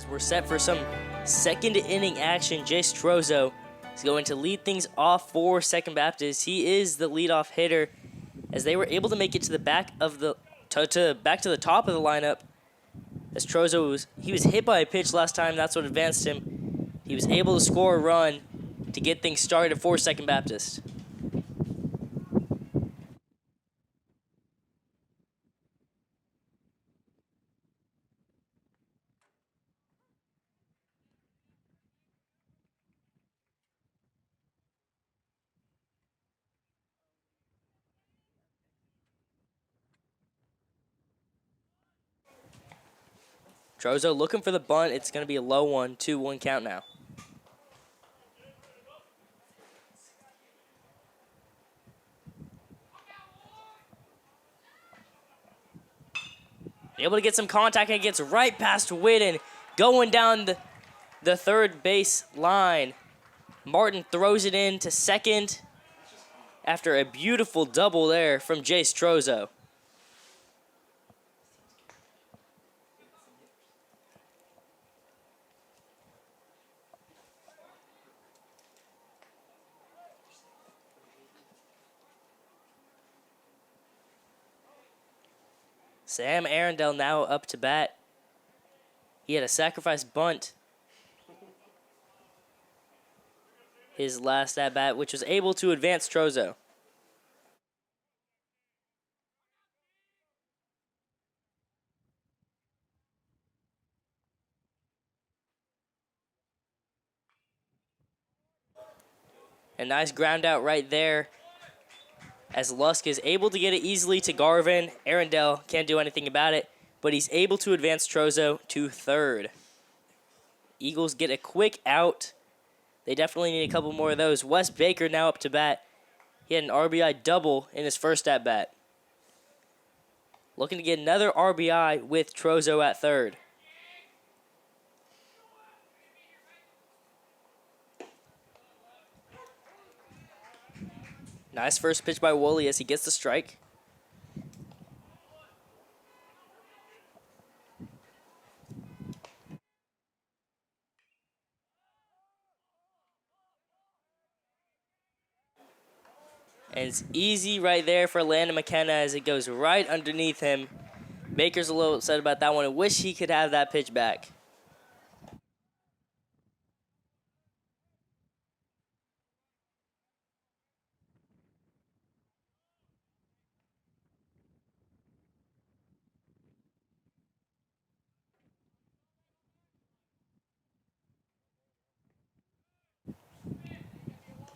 as we're set for some second inning action. Jace Trozo is going to lead things off for Second Baptist. He is the leadoff hitter, as they were able to make it to the back of the back to the top of the lineup. As Trozo was hit by a pitch last time, that's what advanced him. He was able to score a run to get things started for Second Baptist. Trozo looking for the bunt. It's going to be a low one, 2-1 count now. Able to get some contact, and it gets right past Whitten, going down the third base line. Martin throws it in to second after a beautiful double there from Jace Trozo. Sam Arundel now up to bat. He had a sacrifice bunt his last at bat, which was able to advance Trozo. A nice ground out right there, as Lusk is able to get it easily to Garvin. Arundel can't do anything about it, but he's able to advance Trozo to third. Eagles get a quick out. They definitely need a couple more of those. Wes Baker now up to bat. He had an RBI double in his first at bat. Looking to get another RBI with Trozo at third. Nice first pitch by Woolley as he gets the strike. And it's easy right there for Landon McKenna as it goes right underneath him. Baker's a little upset about that one. I wish he could have that pitch back.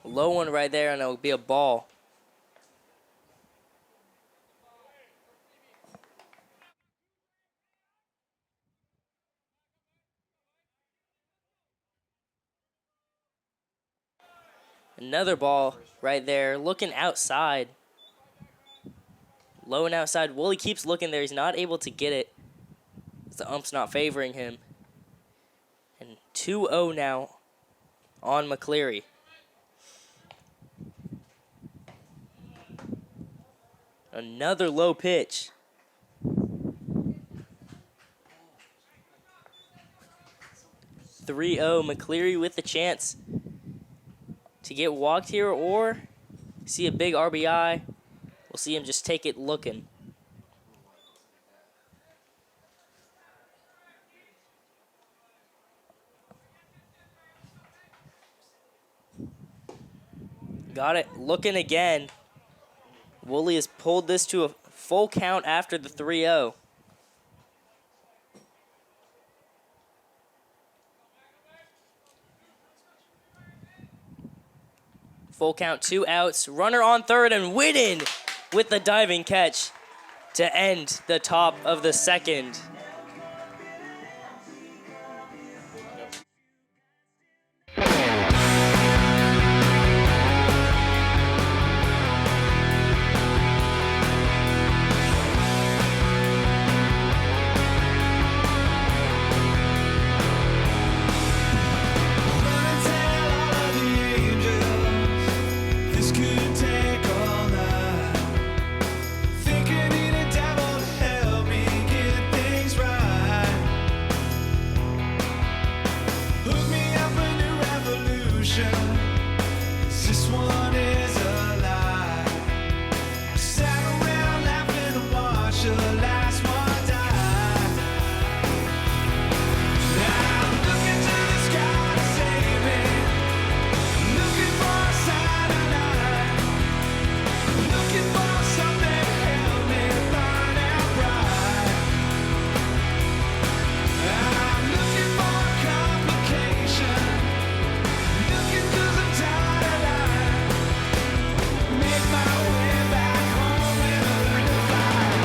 Low one right there, and it'll be a ball. Another ball right there, looking outside. Low and outside. Woolley keeps looking there. He's not able to get it. The ump's not favoring him. And 2-0 now on McCleary. Another low pitch. McCleary with the chance to get walked here or see a big RBI. We'll see him just take it looking. Got it looking again. Woolley has pulled this to a full count after the 3-0. Full count, 2 outs. Runner on third, and Whitten with the diving catch to end the top of the second. Thinking in a devil to help me get things consolation, 'cause this one is a lie. I sat around laughing and watched the last one die. Now I'm looking to the sky to save me, looking for a sign of light, looking for something to help me burn out bright. I'm looking for complication, looking 'cause I'm tired of lying. Make my way back home with a ring of fire.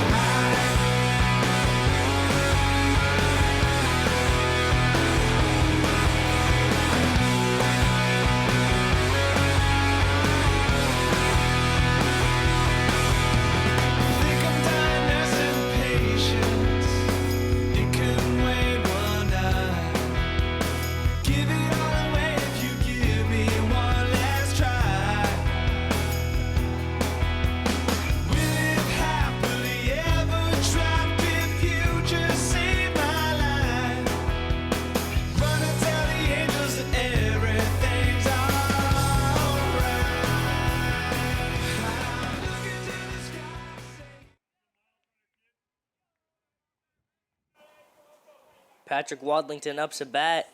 Think I'm dying nursing patience. It couldn't wait one night. Give it all away if you give me one last try. We live happily ever trapped if you just save my life. Run and tell the angels that everything's alright. I'm looking to the sky. Patrick Wadlington ups a bat.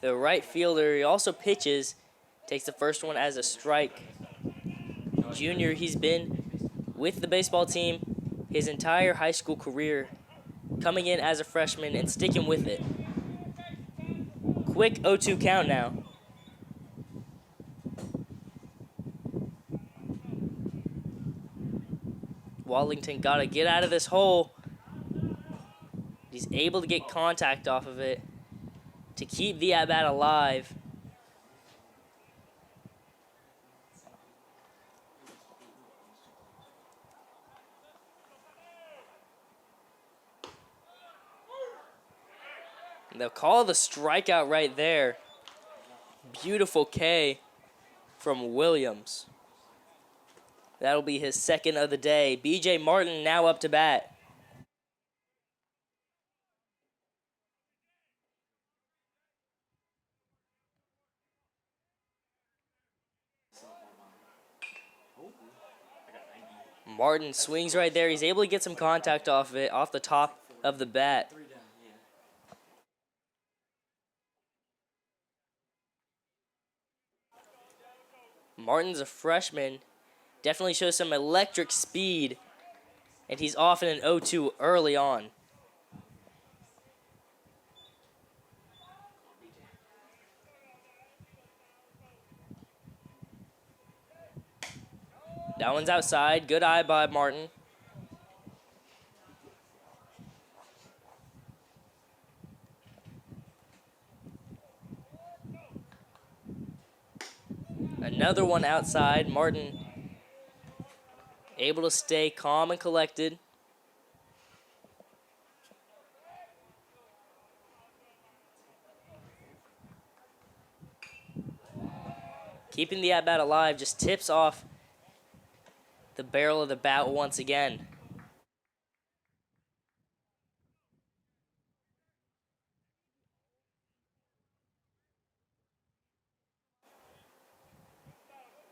The right fielder, he also pitches, takes the first one as a strike. Junior, he's been with the baseball team his entire high school career, coming in as a freshman and sticking with it. Quick 0-2 count now. Wadlington got to get out of this hole. He's able to get contact off of it to keep the at-bat alive. And they'll call the strikeout right there. Beautiful K from Williams. That'll be his second of the day. B.J. Martin now up to bat. Martin swings right there. He's able to get some contact off of it, off the top of the bat. Martin's a freshman. Definitely shows some electric speed. And he's off in an 0-2 early on. That one's outside. Good eye by Martin. Another one outside. Martin able to stay calm and collected. Keeping the at-bat alive, just tips off the barrel of the bat once again.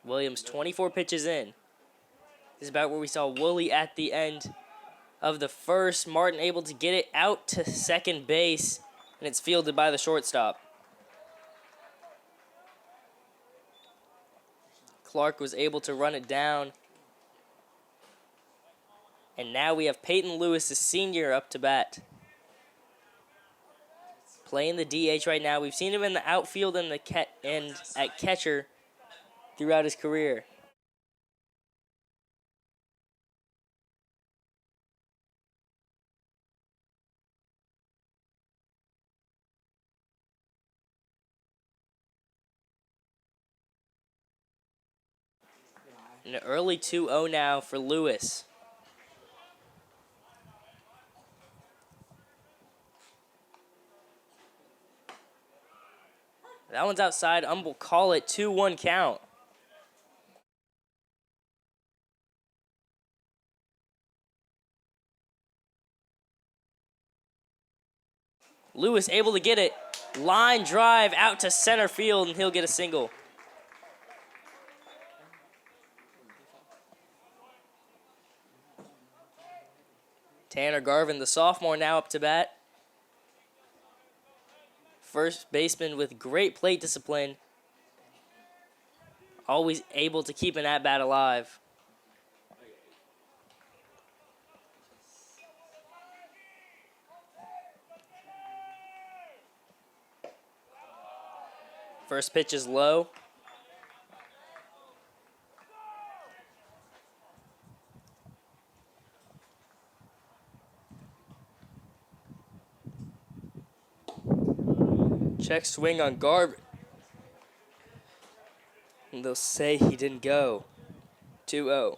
Williams, 24 pitches in. This is about where we saw Woolley at the end of the first. Martin able to get it out to second base, and it's fielded by the shortstop. Clark was able to run it down. And now we have Peyton Lewis, the senior, up to bat. Playing the DH right now. We've seen him in the outfield and at catcher throughout his career. An early 2-0 now for Lewis. That one's outside. Will call it 2-1 count. Lewis able to get it. Line drive out to center field, and he'll get a single. Tanner Garvin, the sophomore, now up to bat. First baseman with great plate discipline. Always able to keep an at-bat alive. First pitch is low. Check swing on Garvin. And they'll say he didn't go. 2-0.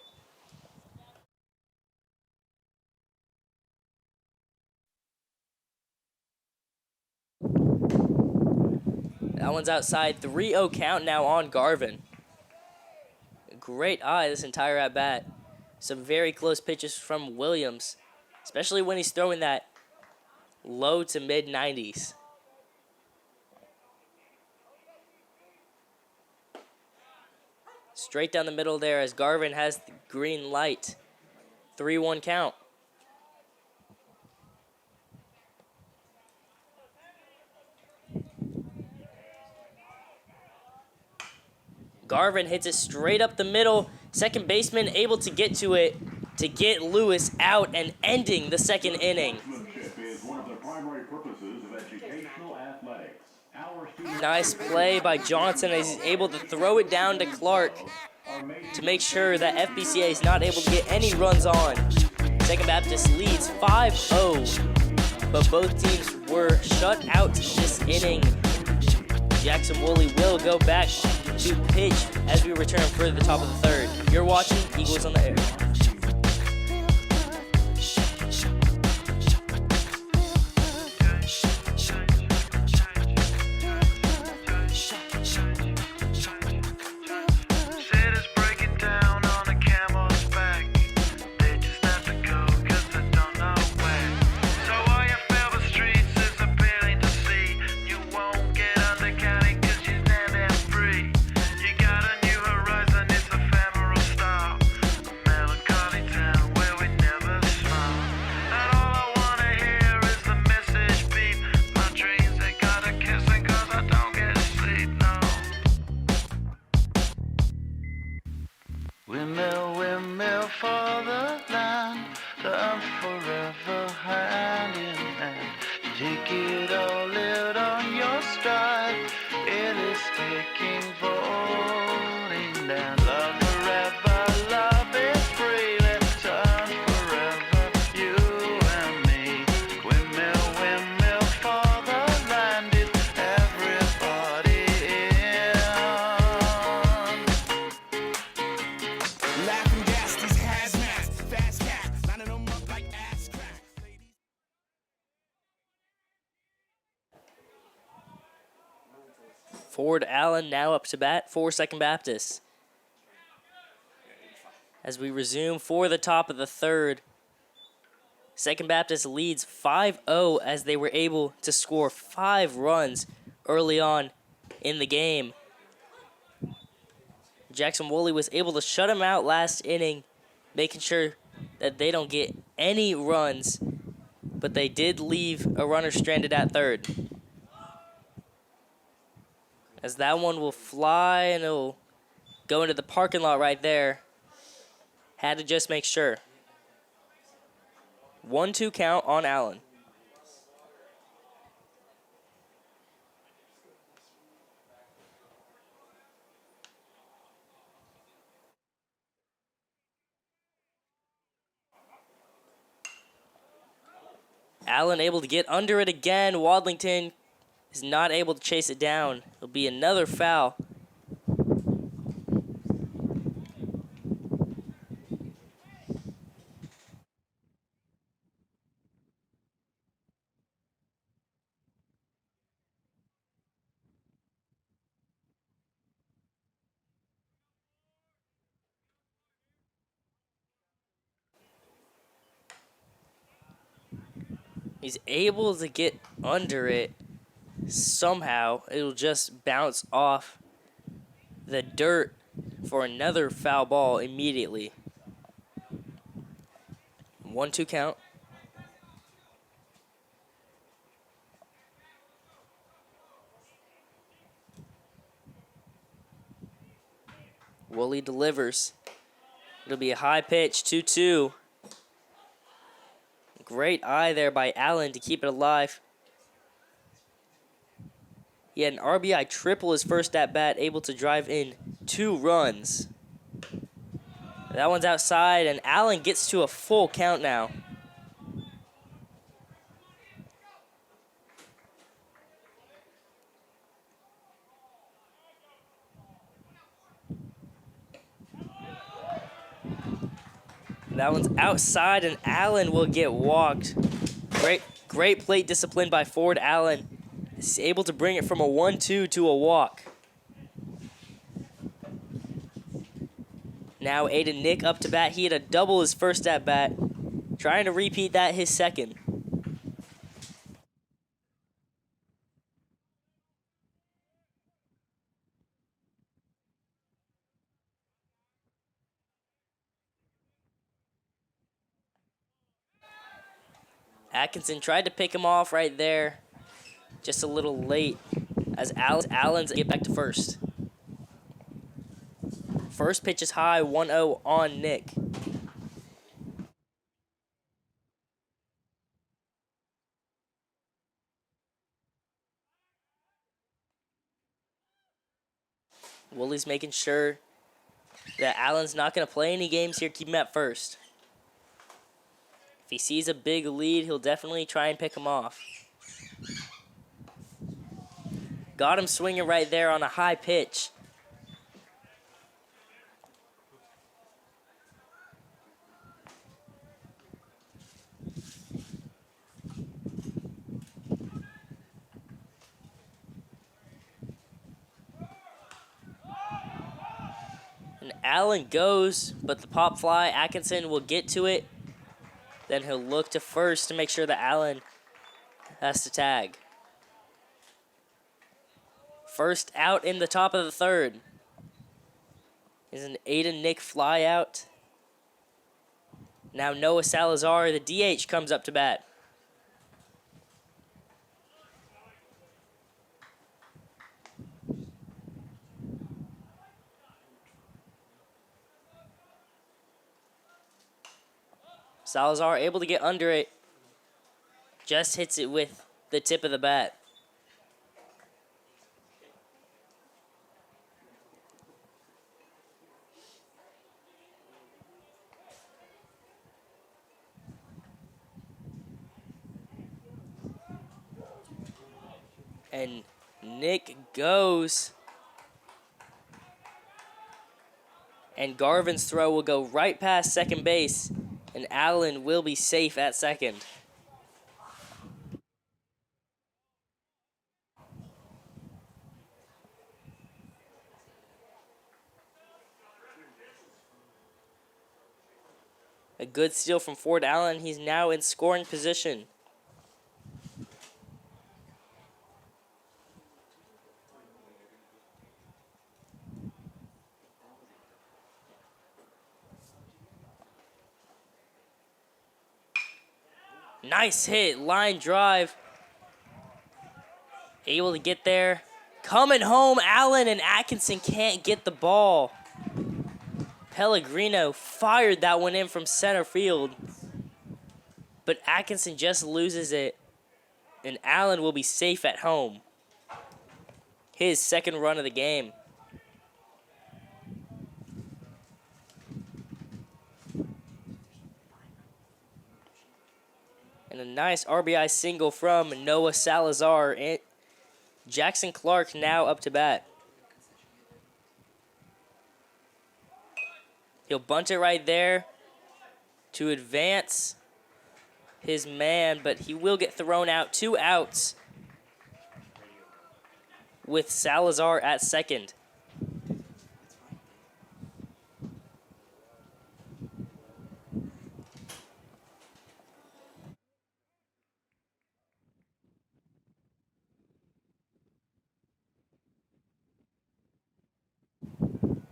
That one's outside. 3-0 count now on Garvin. Great eye this entire at-bat. Some very close pitches from Williams, especially when he's throwing that low to mid-90s. Straight down the middle there as Garvin has the green light. 3-1 count. Garvin hits it straight up the middle. Second baseman able to get to it to get Lewis out and ending the second inning. Nice play by Johnson as he's able to throw it down to Clark to make sure that FBCA is not able to get any runs on. Second Baptist leads 5-0, but both teams were shut out this inning. Jackson Woolley will go back to pitch as we return for the top of the third. You're watching Eagles on the Air. Windmill, windmill for the land, the forever hand in hand. Take it all, live on your stride. It is taking, falling down. Love forever, love is free. Let's turn forever, you and me. Windmill, windmill for the land. Is everybody in? Laughing gas, these hazmats, fast cats, lining them up like ass crack. Ford Allen now up to bat for Second Baptist. As we resume for the top of the third, Second Baptist leads 5-0 as they were able to score 5 runs early on in the game. Jackson Woolley was able to shut him out last inning, making sure that they don't get any runs, but they did leave a runner stranded at third. As that one will fly and it'll go into the parking lot right there. Had to just make sure. 1-2 count on Allen. Allen able to get under it again. Wadlington is not able to chase it down. It'll be another foul. He's able to get under it. Somehow, it'll just bounce off the dirt for another foul ball immediately. 1-2 count. Woolley delivers. It'll be a high pitch, 2-2. Great eye there by Allen to keep it alive. He had an RBI triple his first at bat, able to drive in 2 runs. That one's outside, and Allen gets to a full count now. That one's outside, and Allen will get walked. Great plate discipline by Ford Allen. He's able to bring it from a 1-2 to a walk. Now Aiden Nick up to bat. He had a double his first at bat. Trying to repeat that his second. Atkinson tried to pick him off right there. Just a little late as Allen's get back to first. First pitch is high, 1-0 on Nick. Woolley's making sure that Allen's not going to play any games here, keep him at first. If he sees a big lead, he'll definitely try and pick him off. Got him swinging right there on a high pitch. And Allen goes, but the pop fly, Atkinson will get to it. Then he'll look to first to make sure that Allen has to tag. First out in the top of the third is an Aiden Nick fly out. Now Noah Salazar, the DH, comes up to bat. Salazar able to get under it. Just hits it with the tip of the bat. And Nick goes. And Garvin's throw will go right past second base. And Allen will be safe at second. A good steal from Ford Allen. He's now in scoring position. Nice hit, line drive. Able to get there. Coming home, Allen and Atkinson can't get the ball. Pellegrino fired that one in from center field. But Atkinson just loses it. And Allen will be safe at home. His second run of the game. And a nice RBI single from Noah Salazar. And Jackson Clark now up to bat. He'll bunt it right there to advance his man, but he will get thrown out. 2 outs with Salazar at second.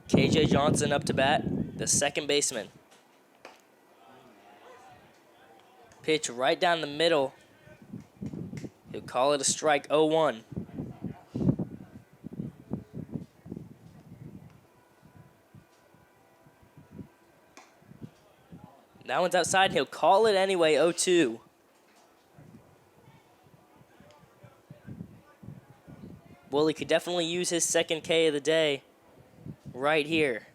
KJ Johnson up to bat, the second baseman. Pitch right down the middle. He'll call it a strike, 0-1. That one's outside. He'll call it anyway, 0-2. Woolley could definitely use his second K of the day right here.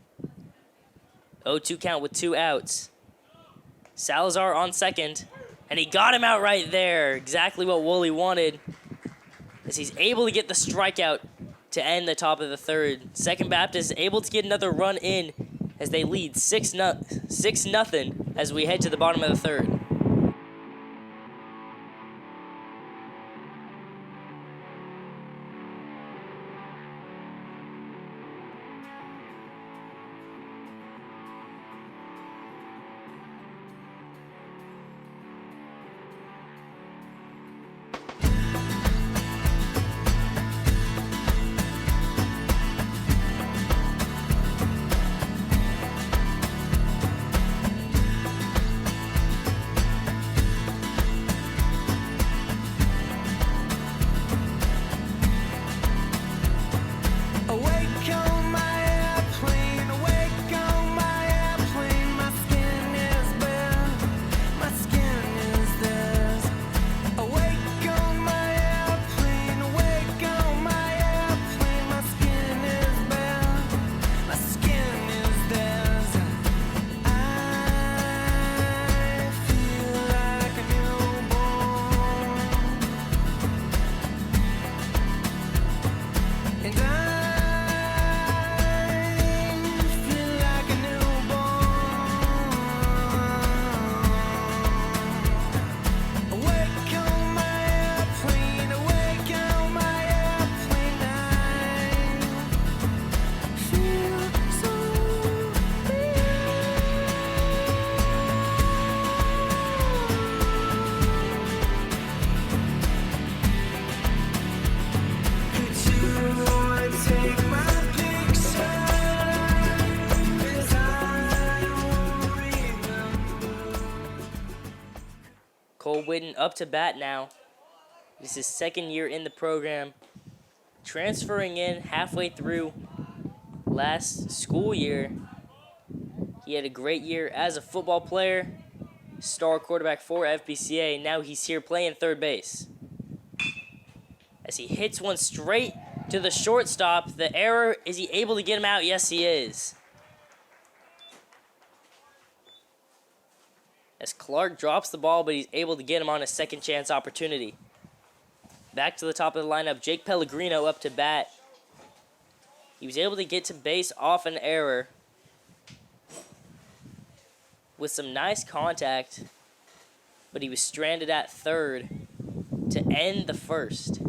0-2 count with 2 outs. Salazar on second, and he got him out right there. Exactly what Woolley wanted, as he's able to get the strikeout to end the top of the third. Second Baptist is able to get another run in as they lead 6-0 as we head to the bottom of the third. Awake on my airplane, awake on my airplane. My skin is bare, my skin is theirs. Awake on my airplane, awake on my airplane. My skin is bare, my skin is theirs. I feel like a newborn, and I feel like a newborn. Awake on my airplane, awake on my airplane. I feel so Could you take my picture? 'Cause I won't remember. Cole Whitten up to bat now. This is his second year in the program. Transferring in halfway through last school year. He had a great year as a football player. Star quarterback for FBCA. Now he's here playing third base. As he hits one straight to the shortstop. The error, is he able to get him out? Yes, he is. As Clark drops the ball, but he's able to get him on a second chance opportunity. Back to the top of the lineup, Jake Pellegrino up to bat. He was able to get to base off an error with some nice contact, but he was stranded at third to end the first.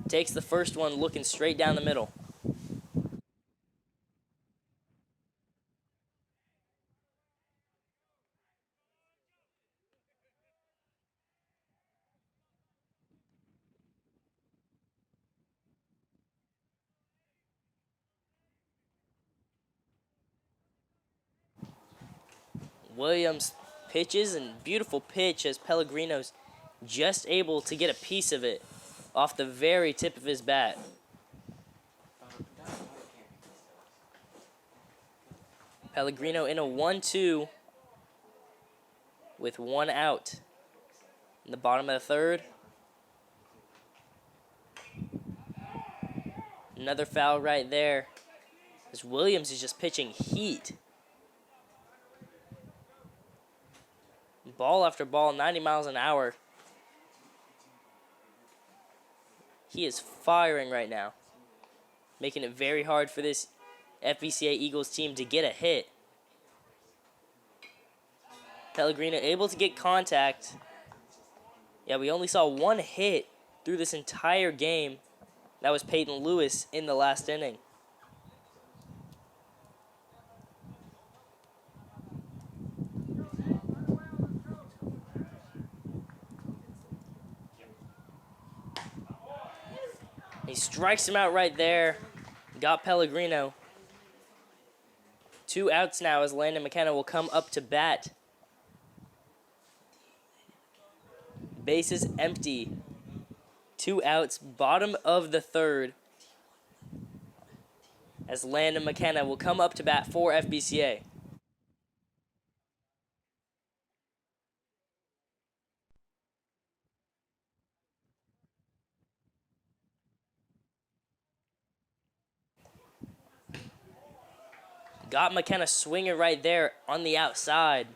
Takes the first one looking straight down the middle. Williams pitches, and beautiful pitch as Pellegrino's just able to get a piece of it off the very tip of his bat. Pellegrino in a 1-2 with 1 out in the bottom of the third. Another foul right there as Williams is just pitching heat. Ball after ball, 90 miles an hour. He is firing right now, making it very hard for this FBCA Eagles team to get a hit. Pellegrino able to get contact. Yeah, we only saw 1 hit through this entire game. That was Peyton Lewis in the last inning. He strikes him out right there. Got Pellegrino. 2 outs now as Landon McKenna will come up to bat. Bases empty. 2 outs, bottom of the third. as Landon McKenna will come up to bat for FBCA. Got McKenna swinging right there on the outside.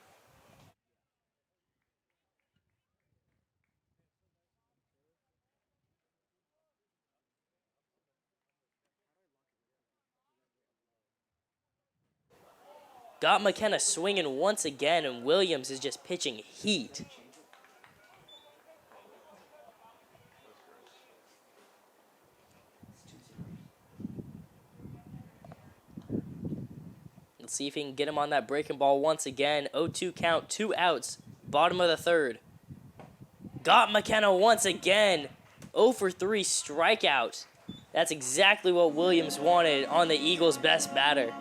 Got McKenna swinging once again, and Williams is just pitching heat. Let's see if he can get him on that breaking ball once again. 0-2 count, 2 outs, bottom of the third. Got McKenna once again. 0 for 3 strikeout. That's exactly what Williams wanted on the Eagles' best batter.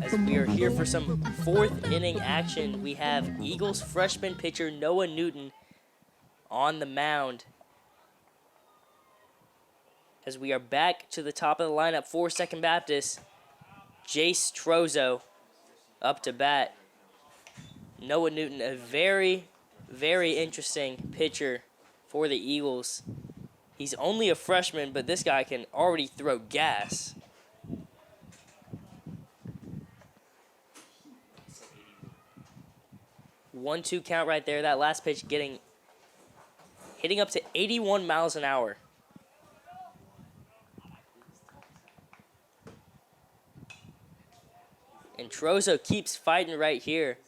As we are here for some fourth inning action, we have Eagles freshman pitcher Noah Newton on the mound. As we are back to the top of the lineup for Second Baptist, Jace Trozo up to bat. Noah Newton, a very, very interesting pitcher for the Eagles. He's only a freshman, but this guy can already throw gas. One-two count right there. That last pitch hitting up to 81 miles an hour. And Trozo keeps fighting right here.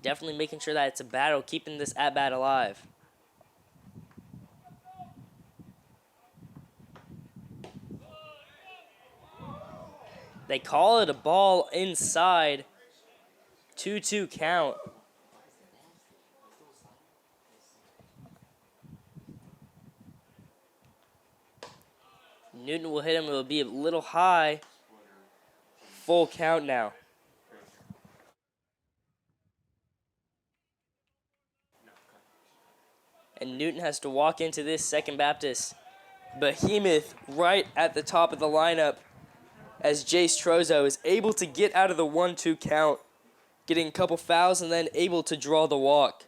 Definitely making sure that it's a battle, keeping this at-bat alive. They call it a ball inside. 2-2 count. Newton will hit him. It will be a little high. Full count now. And Newton has to walk into this Second Baptist behemoth right at the top of the lineup, as Jace Trozo is able to get out of the 1-2 count, getting a couple fouls and then able to draw the walk.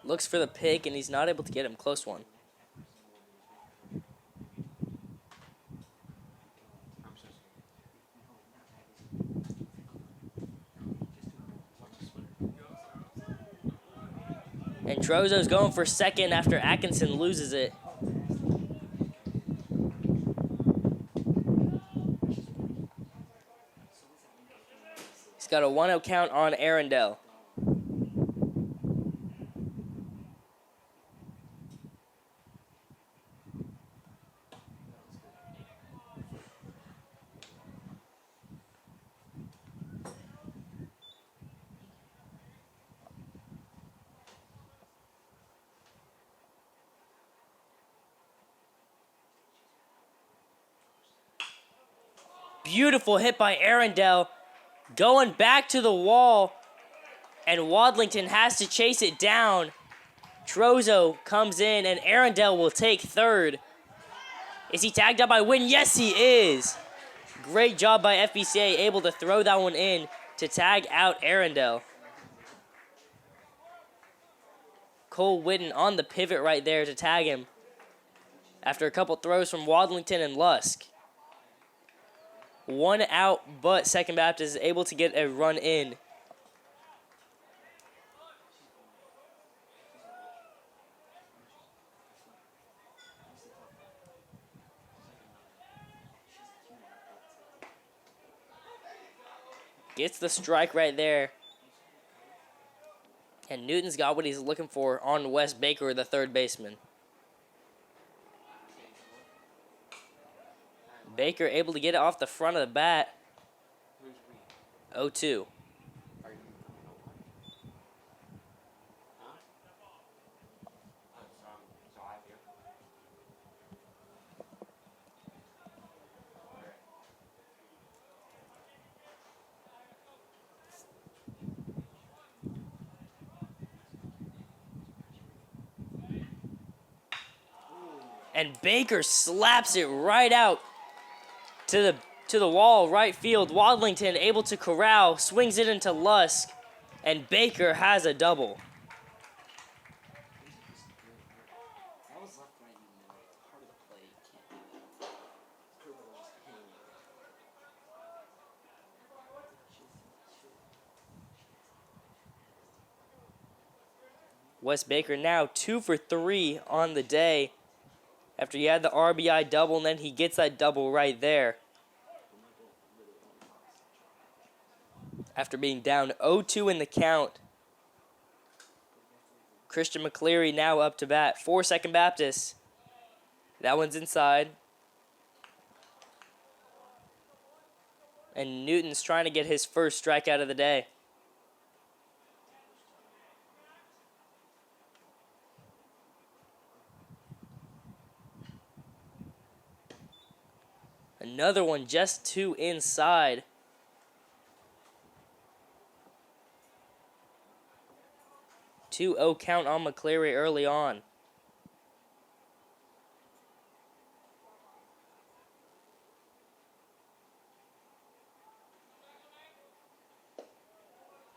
Looks for the pick, and he's not able to get him. Close one. And Trozo's going for second after Atkinson loses it. He's got a 1-0 count on Arundel. Beautiful hit by Arundel. Going back to the wall. And Wadlington has to chase it down. Trozo comes in and Arundel will take third. Is he tagged out by Witten? Yes, he is. Great job by FBCA, able to throw that one in to tag out Arundel. Cole Witten on the pivot right there to tag him after a couple throws from Wadlington and Lusk. 1 out, but Second Baptist is able to get a run in. Gets the strike right there. And Newton's got what he's looking for on Wes Baker, the third baseman. Baker able to get it off the front of the bat. 0-2. And Baker slaps it right out to the wall, right field. Wadlington able to corral, swings it into Lusk, and Baker has a double. Wes Baker now 2 for 3 on the day. After he had the RBI double, and then he gets that double right there. After being down 0-2 in the count. Christian McCleary now up to bat for Second Baptist. That one's inside. And Newton's trying to get his first strikeout of the day. Another one just 2 inside. Two 0 count on McCleary early on.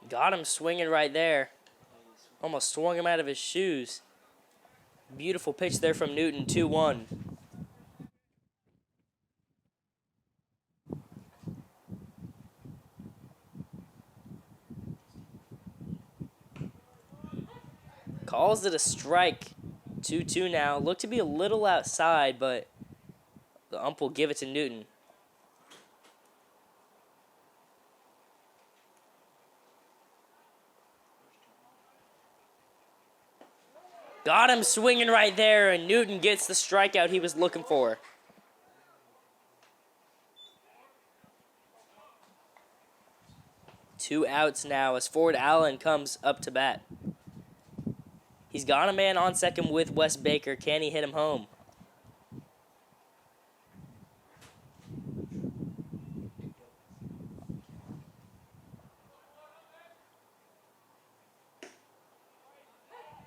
Got him swinging right there. Almost swung him out of his shoes. Beautiful pitch there from Newton, 2-1. Calls it a strike. 2-2 now. Looked to be a little outside, but the ump will give it to Newton. Got him swinging right there, and Newton gets the strikeout he was looking for. Two outs now as Ford Allen comes up to bat. He's got a man on second with Wes Baker. Can he hit him home?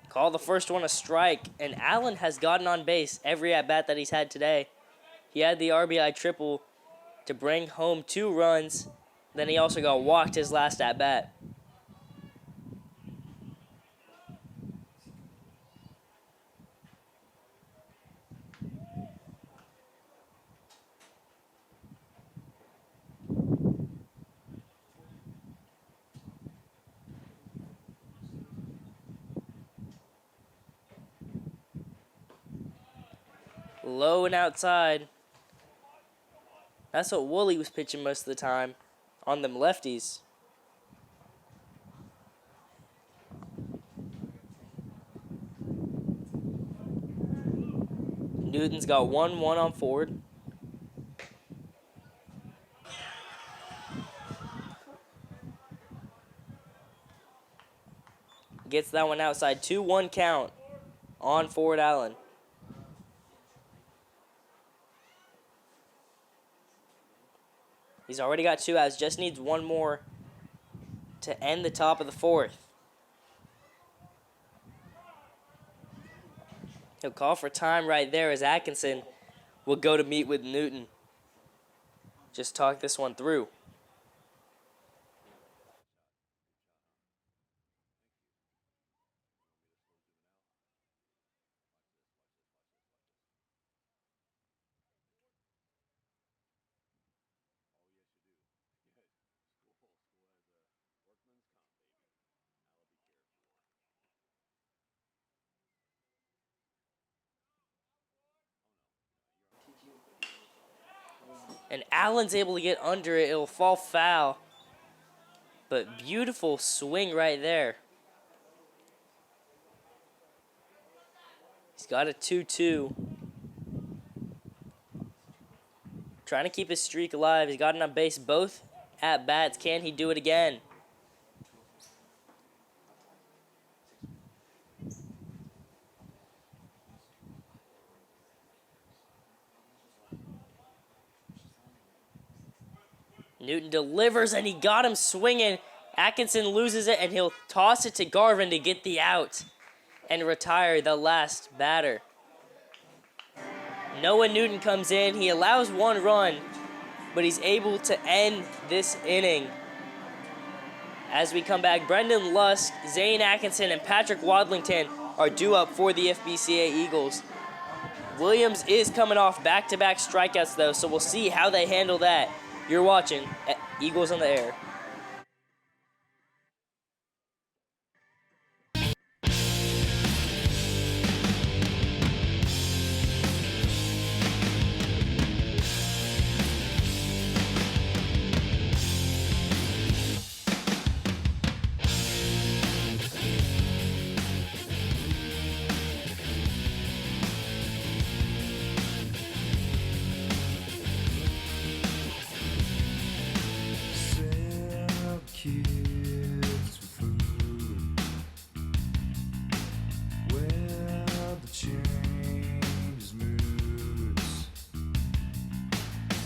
Call the first one a strike, and Allen has gotten on base every at-bat that he's had today. He had the RBI triple to bring home 2 runs. Then he also got walked his last at-bat. Low and outside. That's what Woolley was pitching most of the time on them lefties. Newton's got 1-1 on Ford. Gets that one outside. 2-1 count on Ford Allen. He's already got 2 outs. Just needs 1 more to end the top of the 4th. He'll call for time right there as Atkinson will go to meet with Newton. Just talk this one through. And Allen's able to get under it. It'll fall foul. But beautiful swing right there. He's got a 2-2. Trying to keep his streak alive. He's gotten on base both at bats. Can he do it again? Newton delivers, and he got him swinging. Atkinson loses it, and he'll toss it to Garvin to get the out and retire the last batter. Noah Newton comes in. He allows 1 run, but he's able to end this inning. As we come back, Brendan Lusk, Zane Atkinson, and Patrick Wadlington are due up for the FBCA Eagles. Williams is coming off back-to-back strikeouts, though, so we'll see how they handle that. You're watching Eagles on the Air. Kids with food. Well, the changes moods.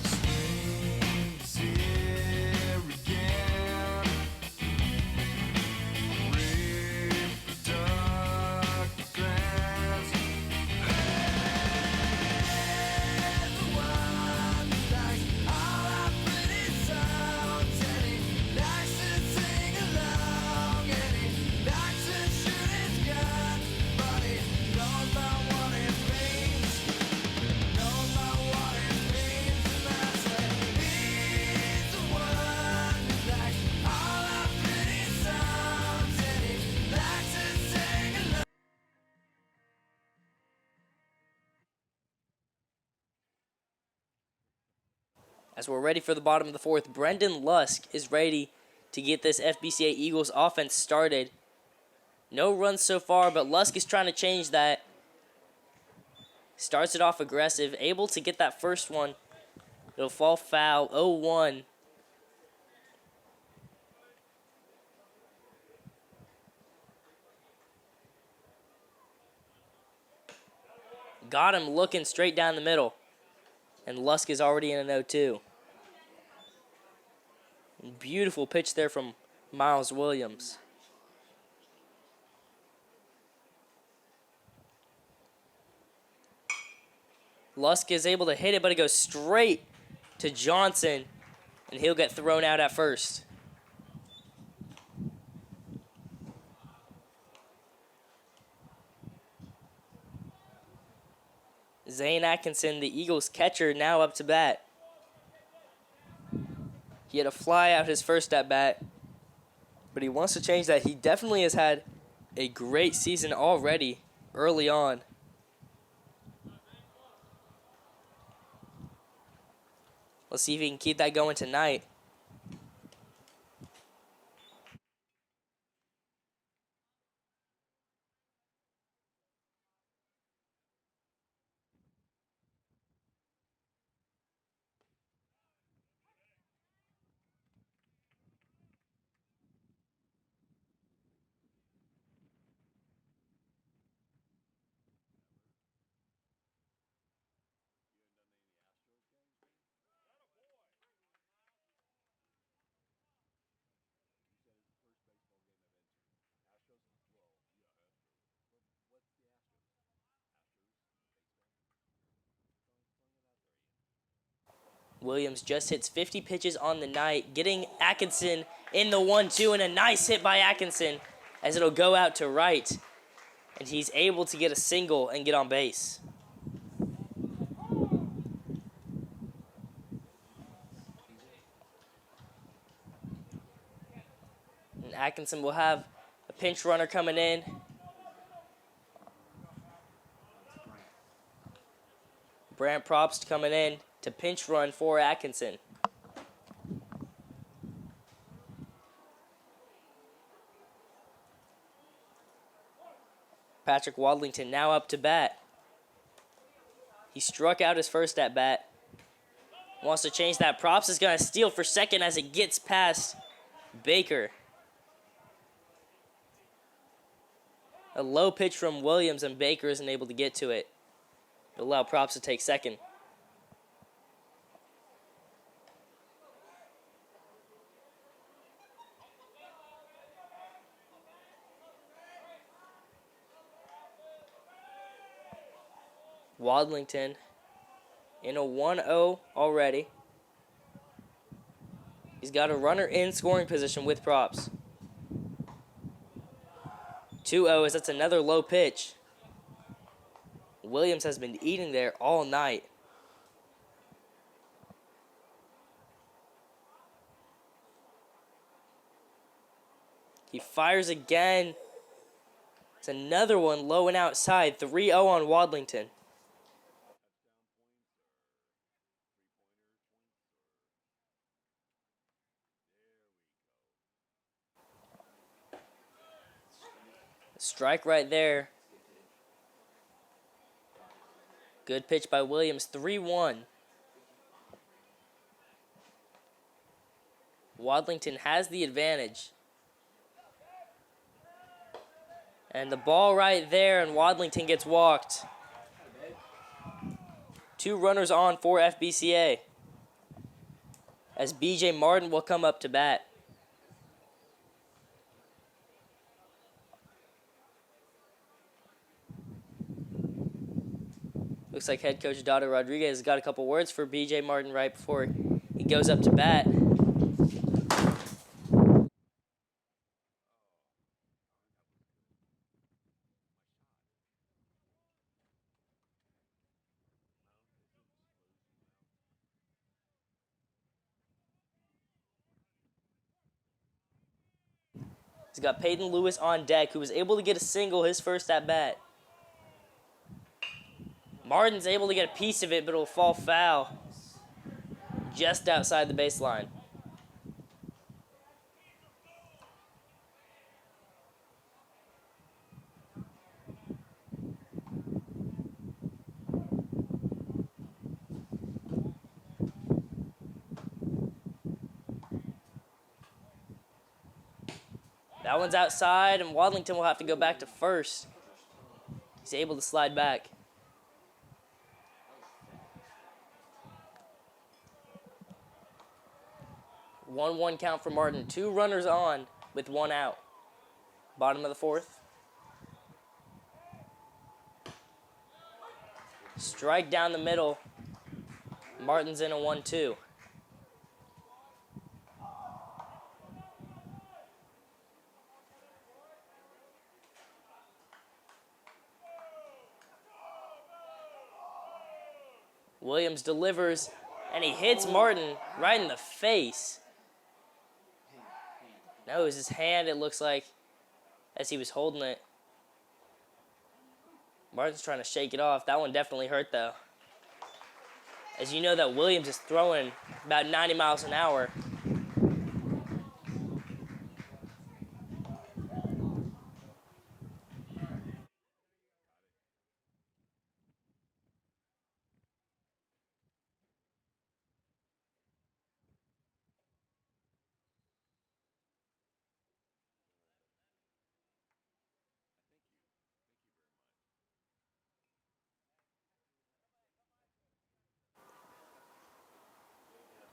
Spring's here again. Reproductive glands. Everyone likes all our pretty sounds, and he likes to sing along, and he likes to shoot his gun, but he knows not what it means. Knows not what it means, and that's when he's the one who likes all our pretty sounds, and he likes to sing along. As we're ready for the bottom of the 4th, Brendan Lusk is ready to get this FBCA Eagles offense started. No runs so far, but Lusk is trying to change that. Starts it off aggressive, able to get that first one. It'll fall foul, 0-1. Got him looking straight down the middle. And Lusk is already in an 0-2. Beautiful pitch there from Miles Williams. Lusk is able to hit it, but it goes straight to Johnson, and he'll get thrown out at first. Zane Atkinson, the Eagles catcher, now up to bat. He had a fly out his first at bat, but he wants to change that. He definitely has had a great season already early on. Let's see if he can keep that going tonight. Williams just hits 50 pitches on the night, getting Atkinson in the 1-2, and a nice hit by Atkinson as it'll go out to right. And he's able to get a single and get on base. And Atkinson will have a pinch runner coming in. Brant Probst coming in to pinch run for Atkinson. Patrick Wadlington now up to bat. He struck out his first at bat. Wants to change that. Probst is going to steal for second as it gets past Baker. A low pitch from Williams, and Baker isn't able to get to it. It'll allow Probst to take second. Wadlington in a 1-0 already. He's got a runner in scoring position with Probst. 2-0 as that's another low pitch. Williams has been eating there all night. He fires again. It's another one low and outside. 3-0 on Wadlington. Strike right there. Good pitch by Williams. 3-1. Wadlington has the advantage. And the ball right there, and Wadlington gets walked. 2 runners on for FBCA. As BJ Martin will come up to bat. Looks like head coach Dado Rodriguez has got a couple words for BJ Martin right before he goes up to bat. He's got Peyton Lewis on deck, who was able to get a single his first at bat. Martin's able to get a piece of it, but it'll fall foul just outside the baseline. That one's outside, and Wadlington will have to go back to first. He's able to slide back. One count for Martin. 2 runners on with 1 out. Bottom of the 4th. Strike down the middle. Martin's in a 1-2. Williams delivers, and he hits Martin right in the face. No, it was his hand, it looks like, as he was holding it. Martin's trying to shake it off. That one definitely hurt, though. as you know that Williams is throwing about 90 miles an hour.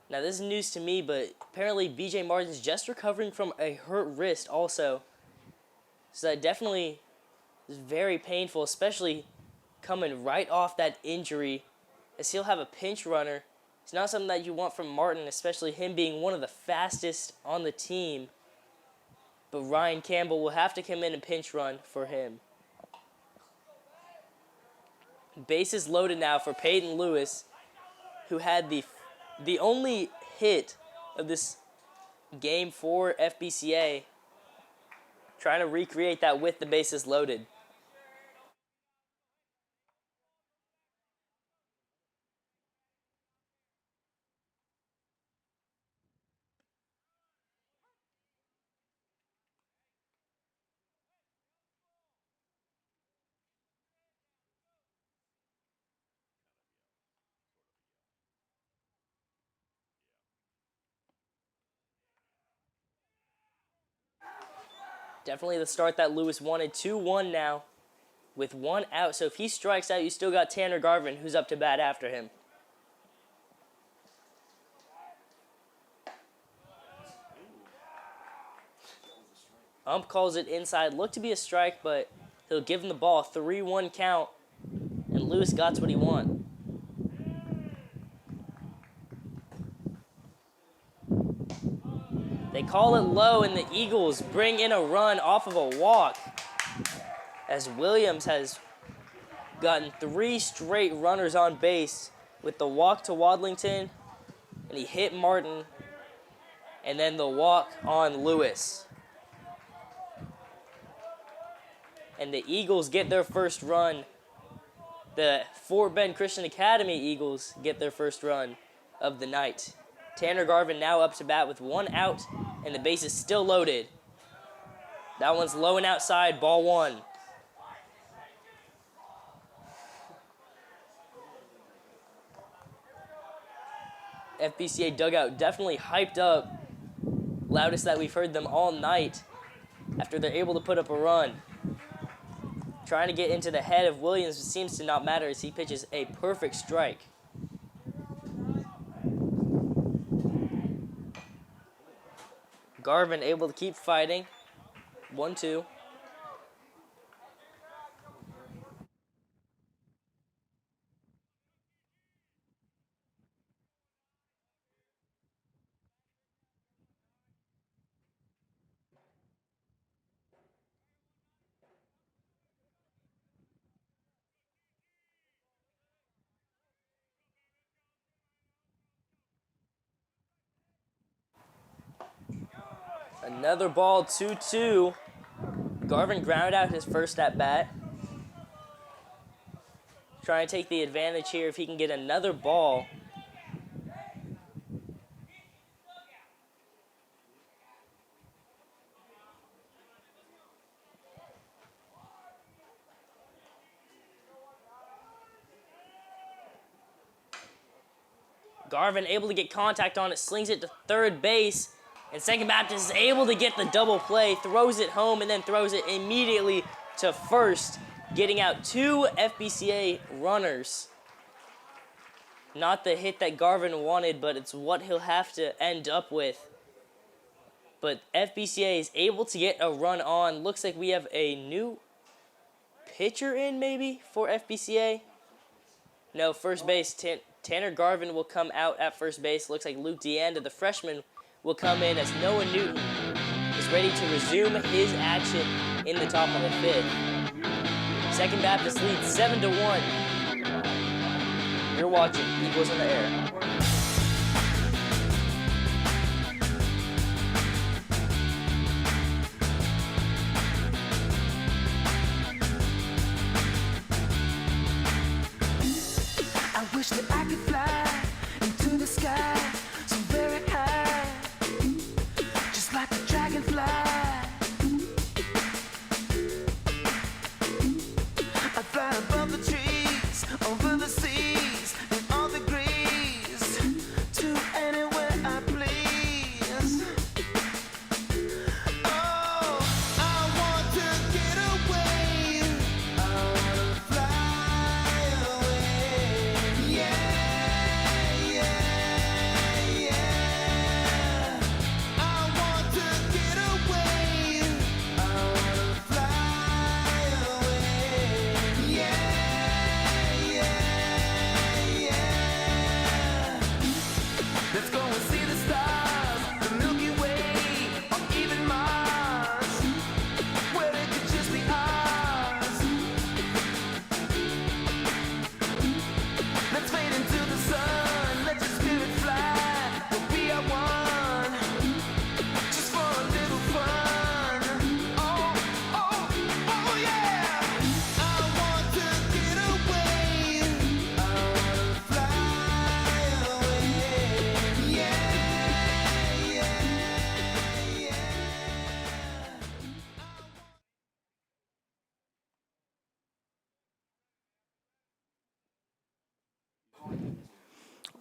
Now this is news to me, but apparently BJ Martin's just recovering from a hurt wrist also. So that definitely is very painful, especially coming right off that injury, as he'll have a pinch runner. It's not something that you want from Martin, especially him being one of the fastest on the team. But Ryan Campbell will have to come in and pinch run for him. Bases loaded now for Peyton Lewis, who had the only hit of this game for FBCA, trying to recreate that with the bases loaded. Definitely the start that Lewis wanted. 2-1 now with one out. So if he strikes out, you still got Tanner Garvin, who's up to bat after him. Ump calls it inside. Looked to be a strike, but he'll give him the ball. 3-1 count, and Lewis got what he wanted. They call it low, and the Eagles bring in a run off of a walk, as Williams has gotten 3 straight runners on base with the walk to Wadlington, and he hit Martin, and then the walk on Lewis. And the Eagles get their first run. The Fort Bend Christian Academy Eagles get their first run of the night. Tanner Garvin now up to bat with 1 out, and the base is still loaded. That one's low and outside, ball 1. FBCA dugout definitely hyped up. Loudest that we've heard them all night after they're able to put up a run. Trying to get into the head of Williams seems to not matter as he pitches a perfect strike. Garvin able to keep fighting. 1-2. Another ball, 2-2. Garvin ground out his first at bat. Trying to take the advantage here if he can get another ball. Garvin able to get contact on it, slings it to third base. And Second Baptist is able to get the double play, throws it home, and then throws it immediately to first, getting out 2 FBCA runners. Not the hit that Garvin wanted, but it's what he'll have to end up with. But FBCA is able to get a run on. Looks like we have a new pitcher in, maybe, for FBCA. No, first base. Tanner Garvin will come out at first base. Looks like Luke DeAnda, the freshman, will come in as Noah Newton is ready to resume his action in the top of the 5th. Second Baptist leads 7-1. You're watching Eagles in the Air. I wish that I could fly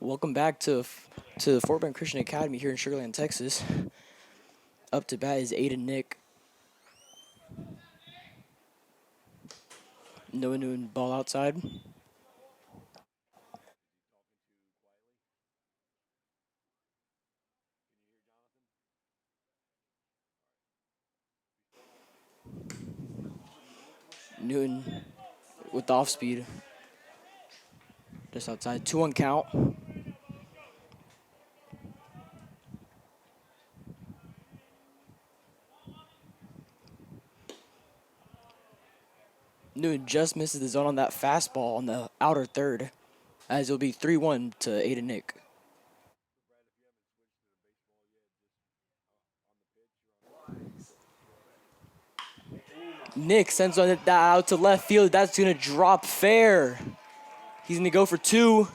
Welcome back to Fort Bend Christian Academy here in Sugar Land, Texas. Up to bat is Aiden Nick. Noah Newton ball outside. Newton with the off speed. Just outside. 2-1 count. Newton just misses the zone on that fastball on the outer third. As it'll be 3-1 to Aiden Nick. Nick sends that out to left field. That's going to drop fair. He's going to go for 2.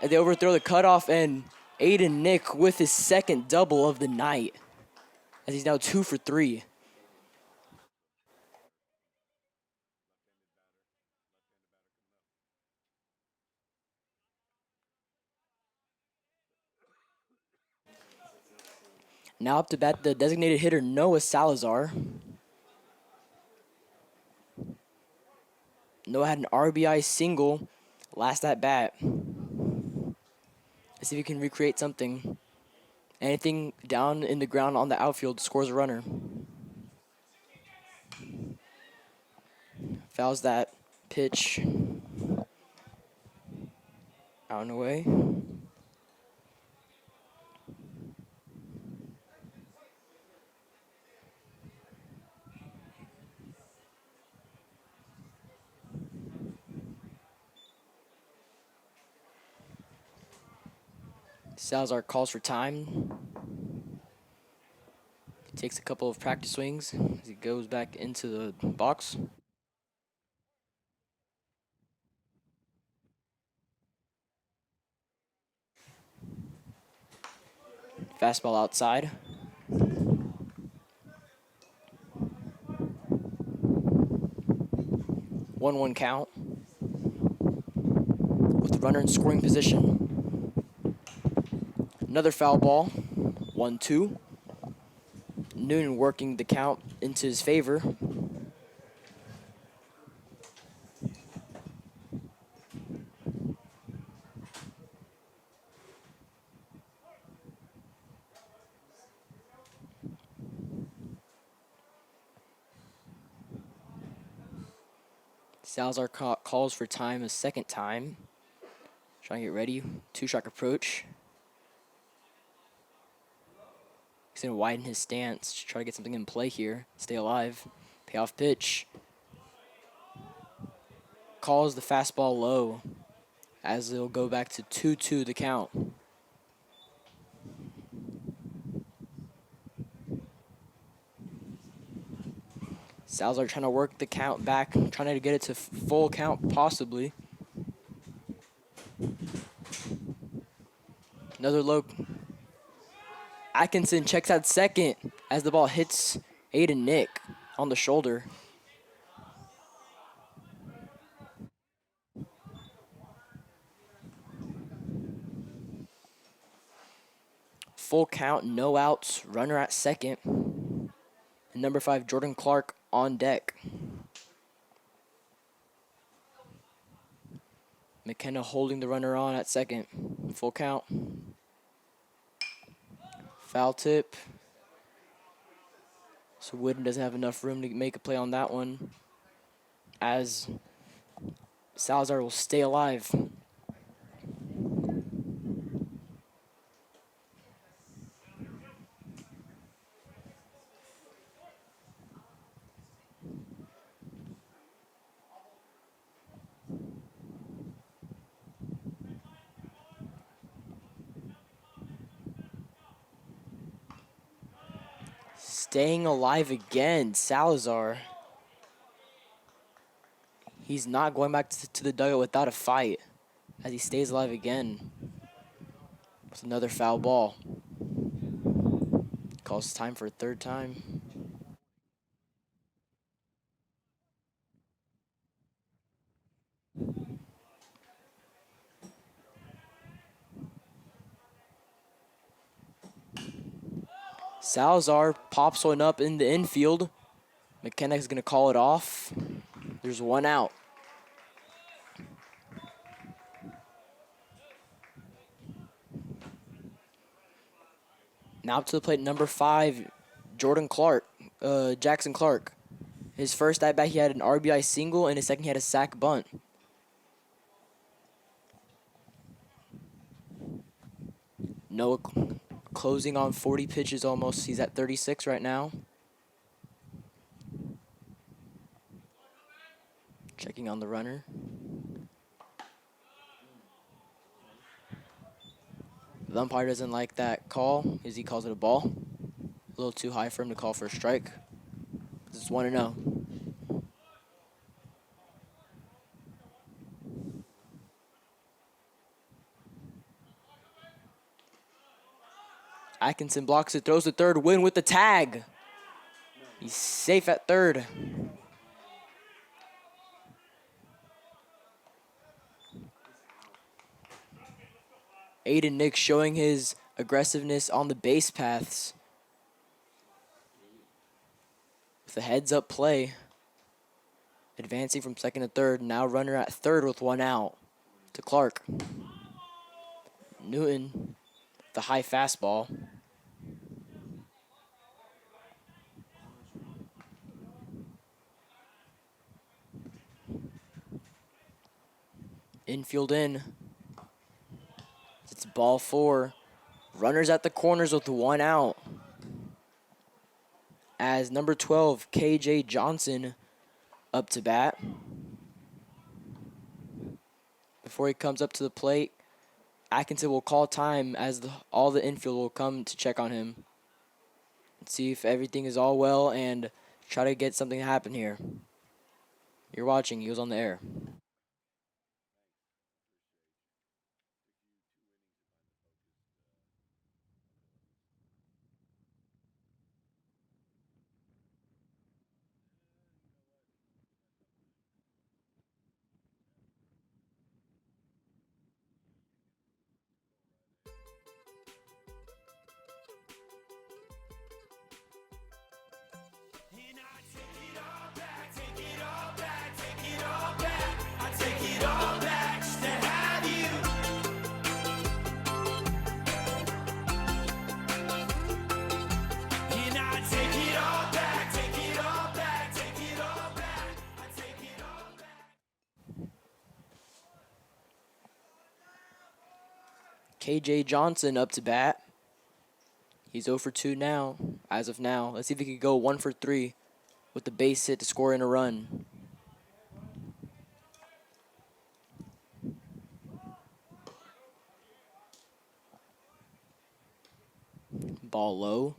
And they overthrow the cutoff, and Aiden Nick with his second double of the night. As he's now 2 for 3. Now up to bat the designated hitter Noah Salazar. Noah had an RBI single last at bat. Let's see if he can recreate something. Anything down in the ground on the outfield scores a runner. Fouls that pitch out and away. Salazar calls for time. He takes a couple of practice swings as he goes back into the box. Fastball outside. 1-1 count. With the runner in scoring position. Another foul ball. 1-2. Noonan working the count into his favor. Salazar calls for time a second time. Trying to get ready. 2-strike approach. He's going to widen his stance to try to get something in play here. Stay alive. Payoff pitch. Calls the fastball low as it'll go back to 2-2 the count. Salazar trying to work the count back, trying to get it to full count possibly. Another low. Atkinson checks out second as the ball hits Aiden Nick on the shoulder. Full count, no outs, runner at second. And number 5, Jordan Clark on deck. McKenna holding the runner on at second. Full count. Foul tip. So Wooden doesn't have enough room to make a play on that one, as Salazar will stay alive. Staying alive again, Salazar. He's not going back to the dugout without a fight, as he stays alive again. With another foul ball. Calls time for a third time. Salazar pops one up in the infield. McKenna is going to call it off. There's one out. Now to the plate, number 5, Jackson Clark. His first at bat, he had an RBI single, and his second, he had a sac bunt. Noah closing on 40 pitches almost. He's at 36 right now. Checking on the runner. The umpire doesn't like that call, as he calls it a ball. A little too high for him to call for a strike. It's 1-0. Atkinson blocks it, throws to third, win with the tag. He's safe at third. Aiden Nix showing his aggressiveness on the base paths. With a heads-up play. Advancing from second to third. Now runner at third with one out to Clark. Newton, the high fastball. Infield in. It's ball 4. Runners at the corners with one out. As number 12, KJ Johnson, up to bat. Before he comes up to the plate, Atkinson will call time as all the infield will come to check on him. See if everything is all well and try to get something to happen here. You're watching, he was on the air. KJ Johnson up to bat. He's 0 for 2 now, as of now. Let's see if he can go 1 for 3 with the base hit to score in a run. Ball low.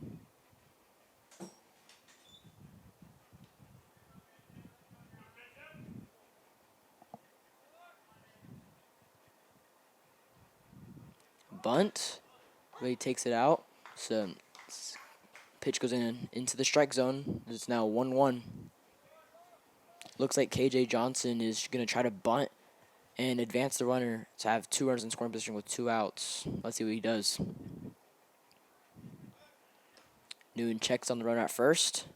Bunt, but he takes it out. So pitch goes into the strike zone. It's now 1-1. Looks like KJ Johnson is going to try to bunt and advance the runner to have 2 runners in scoring position with 2 outs. Let's see what he does. Newton checks on the runner at first.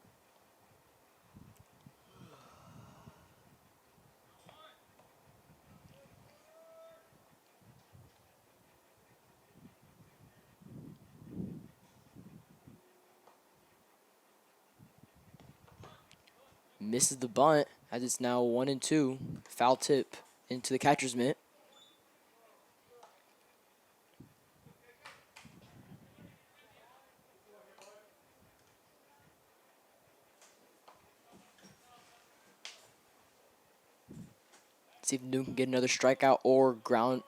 Misses the bunt as it's now 1-2. Foul tip into the catcher's mitt. See if Newton can get another strikeout or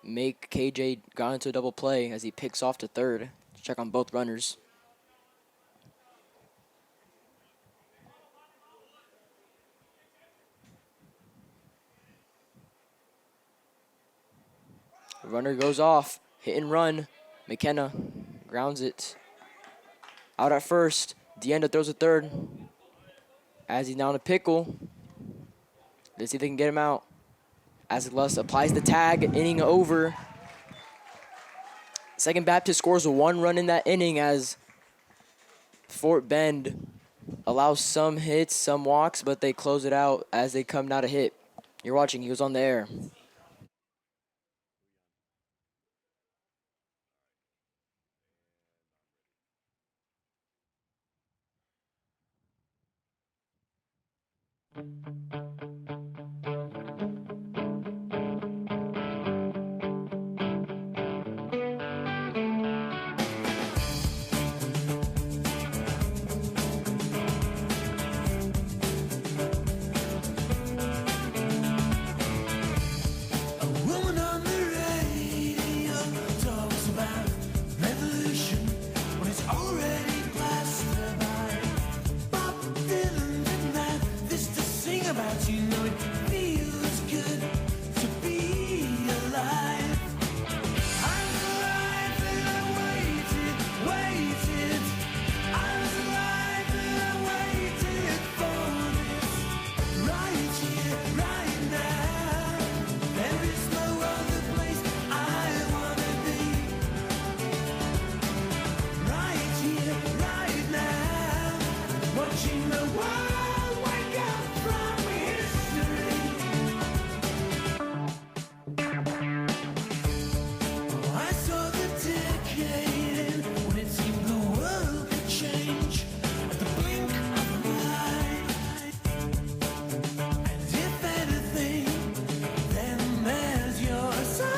make KJ ground into a double play as he picks off to third. Check on both runners. The runner goes off. Hit and run. McKenna grounds it. Out at first. Deenda throws a third. As he's now in a pickle. Let's see if they can get him out. As Lust applies the tag. Inning over. Second Baptist scores 1 run in that inning as Fort Bend allows some hits, some walks, but they close it out as they come not a hit. You're watching Eagles on the Air. A woman on the radio talks about revolution when it's already passed her by. Bob Dylan didn't have this to sing about. You know it feels good to be alive. I was alive and I waited. I was alive and I waited for this. Right here, right now. There is no other place I wanna be. Right here, right now. Watching the world wake up from history. I saw the decade end when it seemed the world could change at the blink of an eye. And if anything, then there's your sign.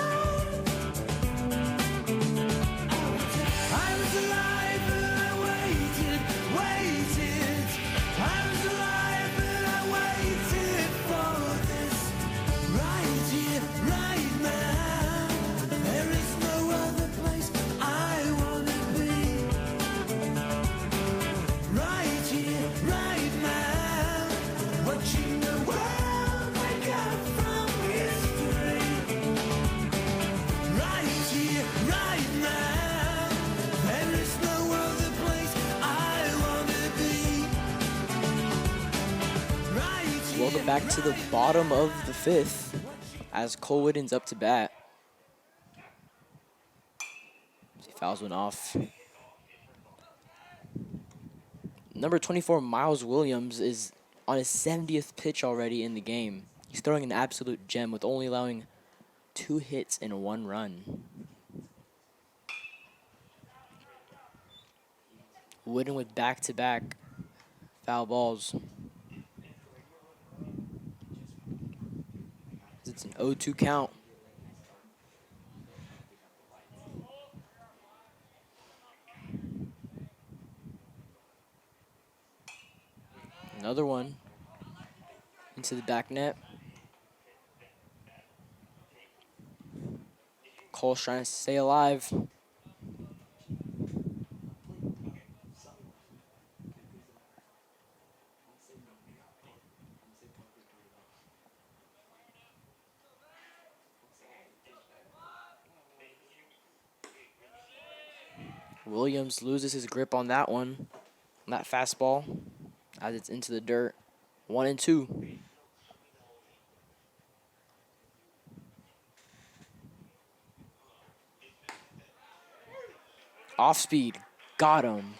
I was alive and I waited. I was alive and I waited for this. Right here, right now. There is no other place I wanna be. Right here, right now. Watching the world wake up from history. Right here, right now. There is no other place I wanna be. Right here. Welcome back to the bottom of the fifth as Cole Whitten's up to bat. He fouls one off. Number 24, Miles Williams, is on his 70th pitch already in the game. He's throwing an absolute gem with only allowing 2 hits and 1 run. Whitten with back-to-back foul balls. It's an 0-2 count. Another one into the back net. Cole's trying to stay alive. Williams loses his grip on that one, on that fastball, as it's into the dirt. 1-2. Off speed, got him.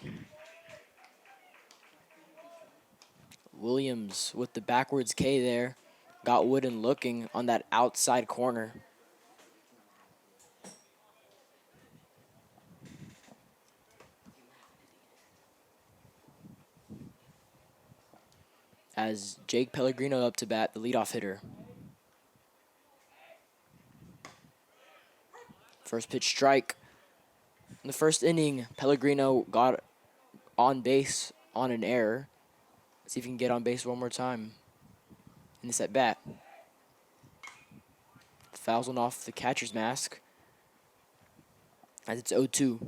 Williams with the backwards K there, got Whitten looking on that outside corner. As Jake Pellegrino up to bat, the leadoff hitter. First pitch strike. In the first inning, Pellegrino got on base on an error. Let's see if he can get on base one more time in this at bat. Fouls one off the catcher's mask as it's 0-2.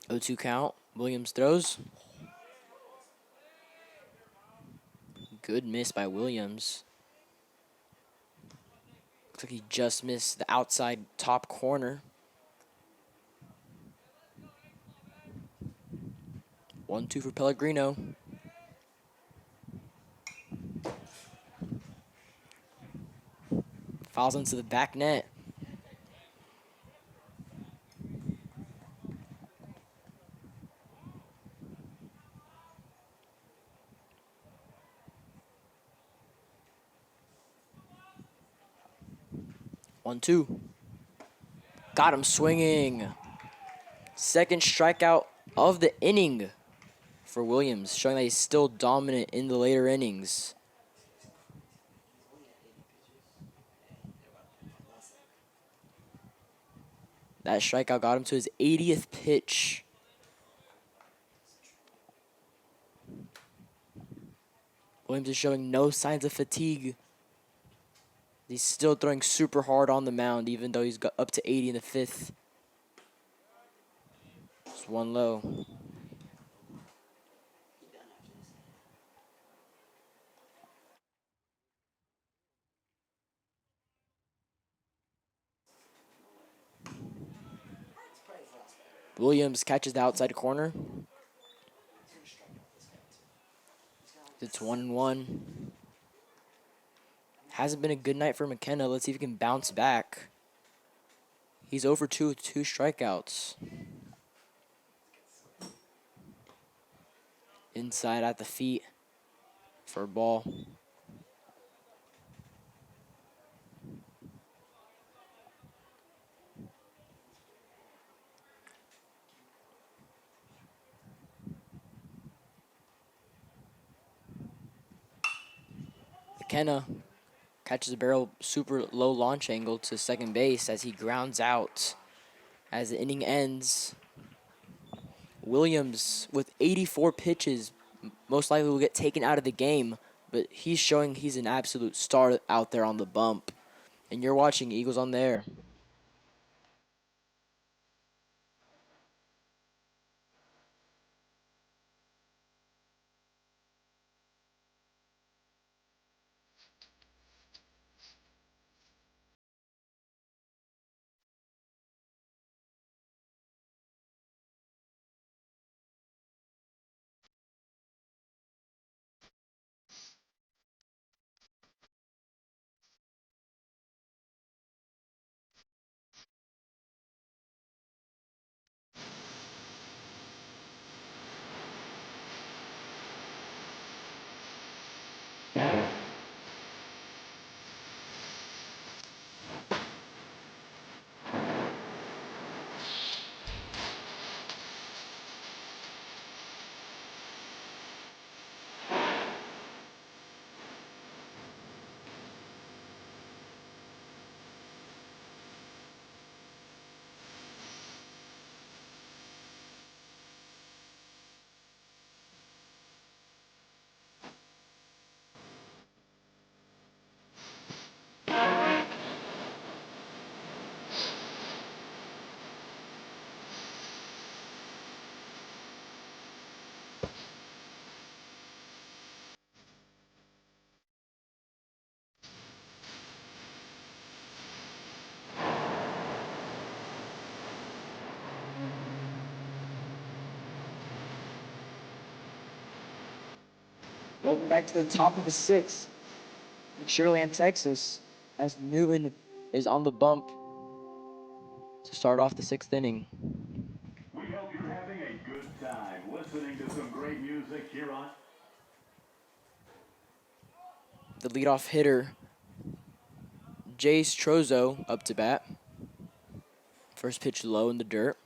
Oh, 2 count. Williams throws. Good miss by Williams. Looks like he just missed the outside top corner. 1-2 for Pellegrino. Fouls into the back net. One, two. Got him swinging. Second strikeout of the inning for Williams, showing that he's still dominant in the later innings. That strikeout got him to his 80th pitch. Williams is showing no signs of fatigue. He's still throwing super hard on the mound, even though he's got up to 80 in the fifth. It's one low. Williams catches the outside corner. It's 1-1. Hasn't been a good night for McKenna. Let's see if he can bounce back. He's over 2 with 2 strikeouts. Inside at the feet for a ball. McKenna catches a barrel super low launch angle to second base as he grounds out. As the inning ends, Williams with 84 pitches most likely will get taken out of the game, but he's showing he's an absolute star out there on the bump. And you're watching Eagles on the Air. Welcome back to the top of the sixth in Sugarland, Texas, as Newton is on the bump to start off the sixth inning. We hope you're having a good time listening to some great music here on. The leadoff hitter, Jace Trozo, up to bat. First pitch low in the dirt.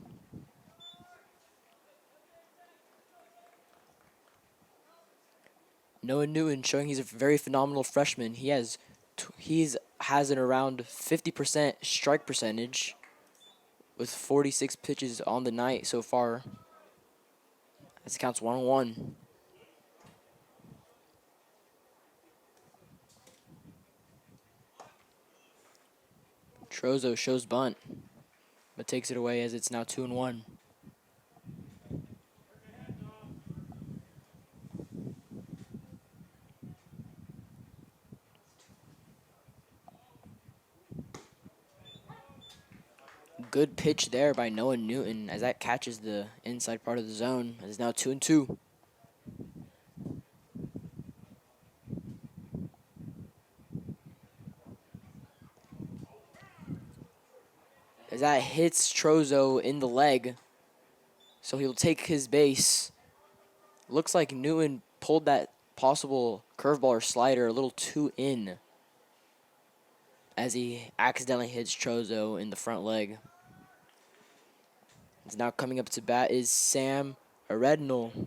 Noah Newton showing he's a very phenomenal freshman. He has an around 50% strike percentage with 46 pitches on the night so far. This counts 1-1. Trozo shows bunt, but takes it away as it's now 2-1. Good pitch there by Noah Newton as that catches the inside part of the zone. It's now 2-2. As that hits Trozo in the leg. So he'll take his base. Looks like Newton pulled that possible curveball or slider a little too in as he accidentally hits Trozo in the front leg. It's now coming up to bat is Sam Arednal.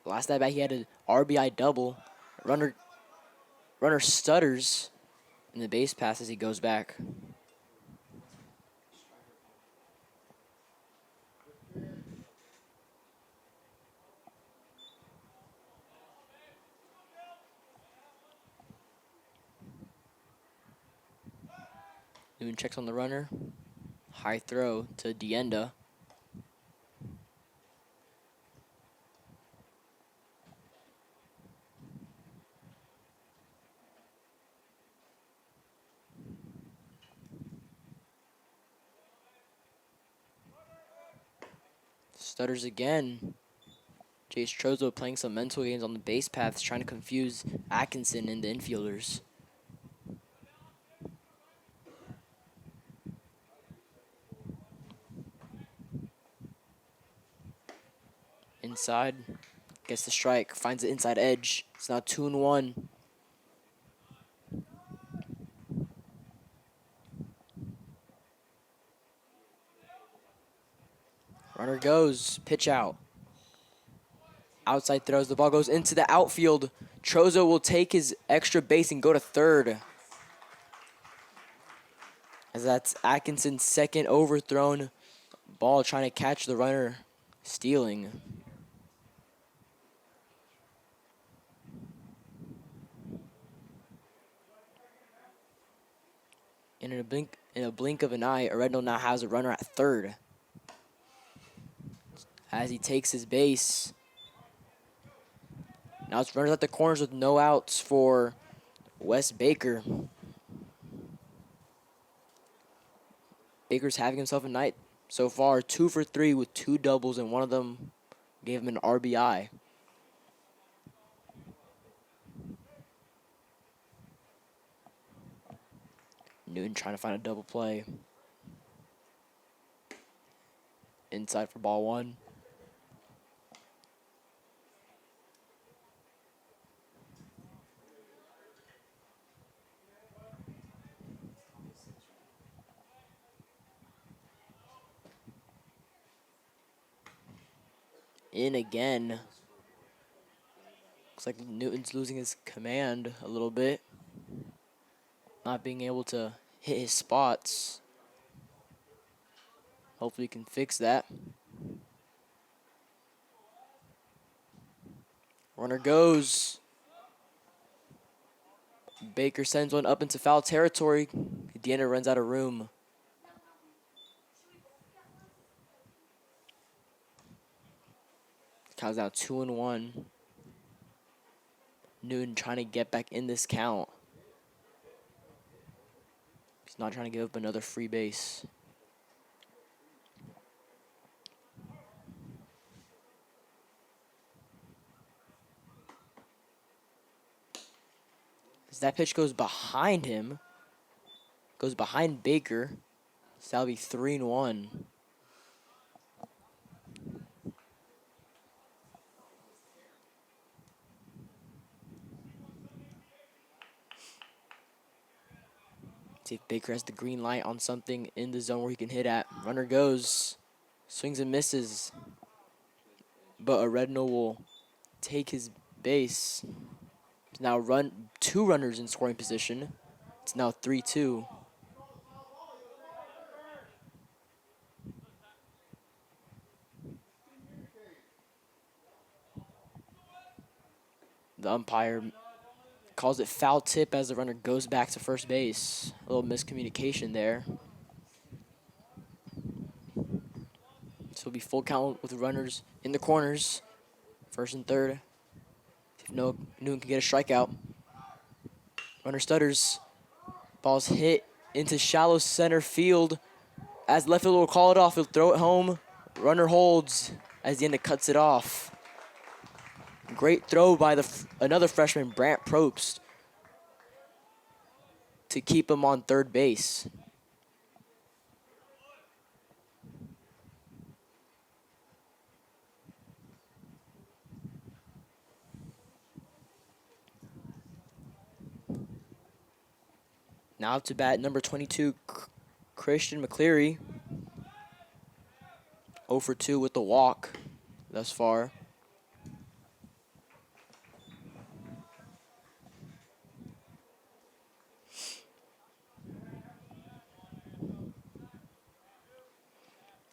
Last at bat he had an RBI double. Runner stutters in the base pass as he goes back. Newton checks on the runner. High throw to Dienda. Stutters again. Jace Trozo playing some mental games on the base paths, trying to confuse Atkinson and the infielders. Inside, gets the strike, finds the inside edge. It's now 2-1. Runner goes, pitch out. Outside throws, the ball goes into the outfield. Trozo will take his extra base and go to third. As that's Atkinson's second overthrown ball, trying to catch the runner stealing. And in a blink of an eye, Arednal now has a runner at third. As he takes his base. Now it's runners at the corners with no outs for Wes Baker. Baker's having himself a night so far. 2 for 3 with 2 doubles, and one of them gave him an RBI. Newton trying to find a double play. Inside for ball 1. In again. Looks like Newton's losing his command a little bit. Not being able to hit his spots. Hopefully he can fix that. Runner goes. Baker sends one up into foul territory. Deanna runs out of room. Count's now 2-1. Newton trying to get back in this count. He's not trying to give up another free base. As that pitch goes behind him, goes behind Baker, so that'll be 3-1. See if Baker has the green light on something in the zone where he can hit at. Runner goes, swings and misses, but Arednal will take his base. Now 2 runners in scoring position. It's now 3-2. The umpire calls it foul tip as the runner goes back to first base. A little miscommunication there. So it'll be full count with the runners in the corners. First and third. If Newton can get a strikeout. Runner stutters. Ball's hit into shallow center field. As left field will call it off, he'll throw it home. Runner holds as the end cuts it off. Great throw by another freshman, Brant Probst, to keep him on third base. Now up to bat, number 22, Christian McCleary. 0 for 2 with the walk thus far.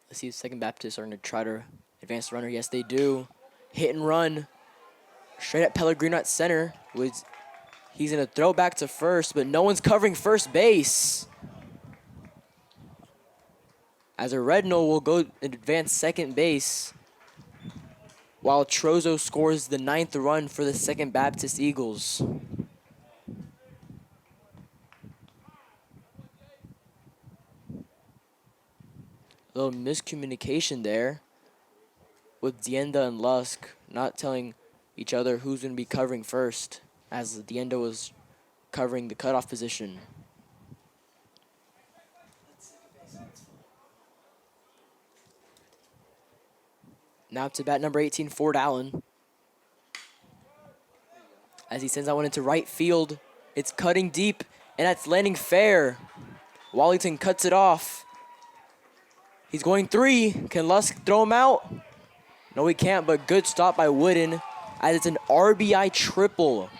Let's see if Second Baptist are going to try to advance the runner. Yes, they do. Hit and run. Straight at Pellegrino at center. He's going to throw back to first, but no one's covering first base. As Redno will go and advance second base, while Trozo scores the 9th run for the Second Baptist Eagles. A little miscommunication there with Dienda and Lusk not telling each other who's going to be covering first, as Dienda was covering the cutoff position. Now up to bat number 18, Ford Allen. As he sends that one into right field. It's cutting deep, and that's landing fair. Wallington cuts it off. He's going 3. Can Lusk throw him out? No, he can't, but good stop by Wooden, as it's an RBI triple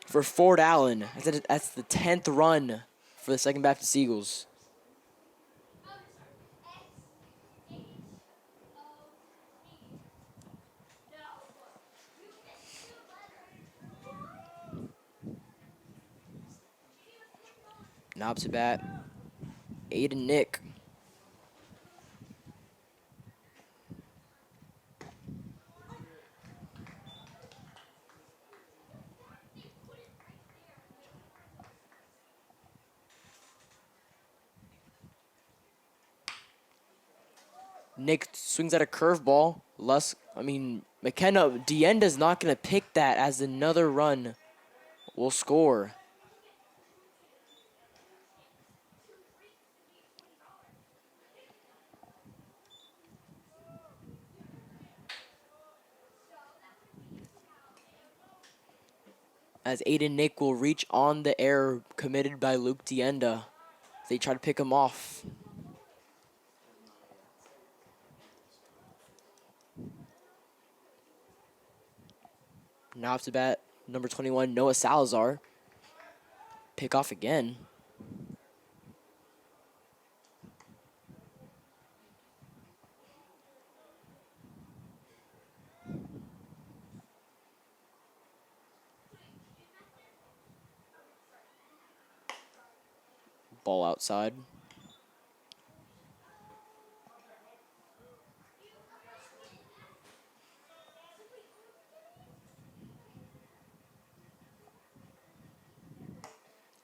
for Ford Allen. That's the 10th run for the Second Baptist Eagles. Now up to bat, Aiden Nick. Nick swings at a curveball. McKenna, Dienda's not going to pick that, as another run will score. As Aiden Nick will reach on the error committed by Luke Dienda. They try to pick him off. Now off to bat, number 21, Noah Salazar. Pick off again. Ball outside.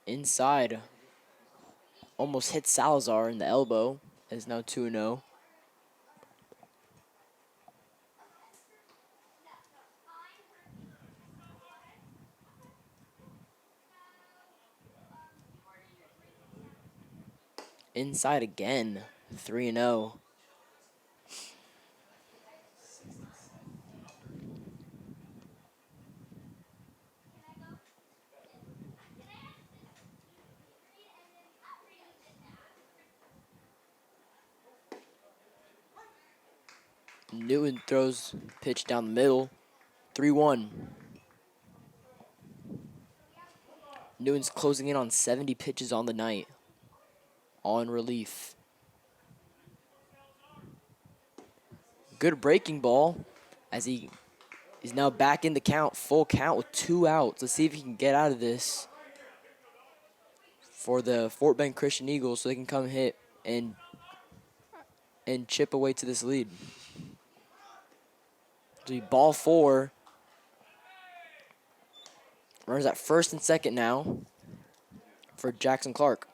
Inside. Almost hit Salazar in the elbow. Is now 2-0. Inside again. 3-0. Newton throws pitch down the middle. 3-1. Newton's closing in on 70 pitches on the night. All in relief. Good breaking ball, as he is now back in the count. Full count with 2 outs. Let's see if he can get out of this for the Fort Bend Christian Eagles, so they can come hit and chip away to this lead. It'll be ball 4. Runners at first and second now for Jackson Clark.